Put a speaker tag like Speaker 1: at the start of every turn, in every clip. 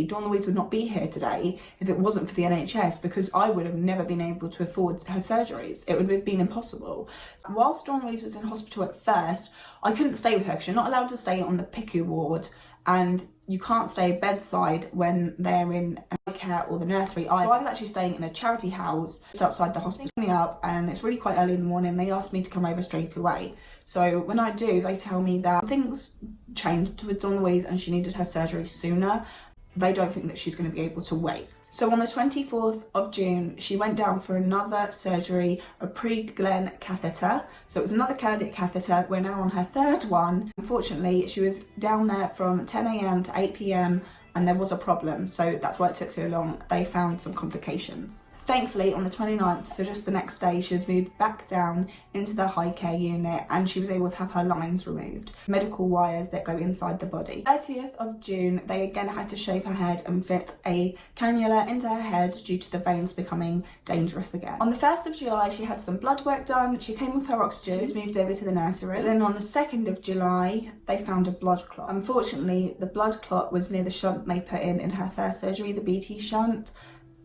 Speaker 1: reality, Dawn Louise would not be here today if it wasn't for the NHS, because I would have never been able to afford her surgeries. It would have been impossible. Whilst Dawn Louise was in hospital at first, I couldn't stay with her because you're not allowed to stay on the PICU ward, and you can't stay bedside when they're in care or the nursery. So I was actually staying in a charity house just outside the hospital. They picked me up, and it's really quite early in the morning. They asked me to come over straight away. So when I do, they tell me that things changed with Dawn Louise and she needed her surgery sooner. They don't think that she's going to be able to wait. So on the 24th of June, she went down for another surgery, a pre-Glenn catheter. So it was another cardiac catheter. We're now on her third one. Unfortunately, she was down there from 10 a.m. to 8 p.m. and there was a problem. So that's why it took so long. They found some complications. Thankfully, on the 29th, so just the next day, she was moved back down into the high care unit and she was able to have her lines removed, medical wires that go inside the body. 30th of June, they again had to shave her head and fit a cannula into her head due to the veins becoming dangerous again. On the 1st of July, she had some blood work done. She came with her oxygen. She was moved over to the nursery. But then on the 2nd of July, they found a blood clot. Unfortunately, the blood clot was near the shunt they put in her first surgery, the BT shunt.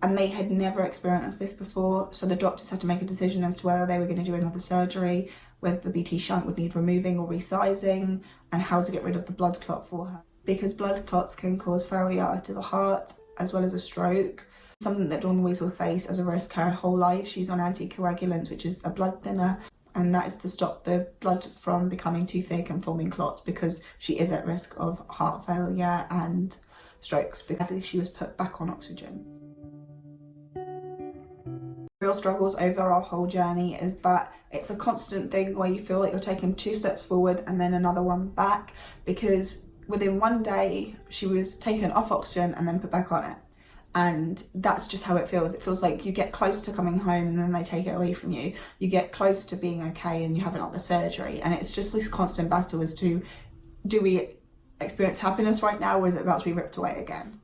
Speaker 1: And they had never experienced this before, so the doctors had to make a decision as to whether they were going to do another surgery, whether the BT shunt would need removing or resizing, and how to get rid of the blood clot for her. Because blood clots can cause failure to the heart as well as a stroke, something that Dawn Louise will face as a risk her whole life. She's on anticoagulants, which is a blood thinner, and that is to stop the blood from becoming too thick and forming clots, because she is at risk of heart failure and strokes, because she was put back on oxygen. Real struggles over our whole journey is that it's a constant thing where you feel like you're taking 2 steps forward and then another one back, because within one day she was taken off oxygen and then put back on it, and that's just how it feels. It feels like you get close to coming home and then they take it away from you. You get close to being okay and you haven't had the surgery, and it's just this constant battle as to, do we experience happiness right now, or is it about to be ripped away again?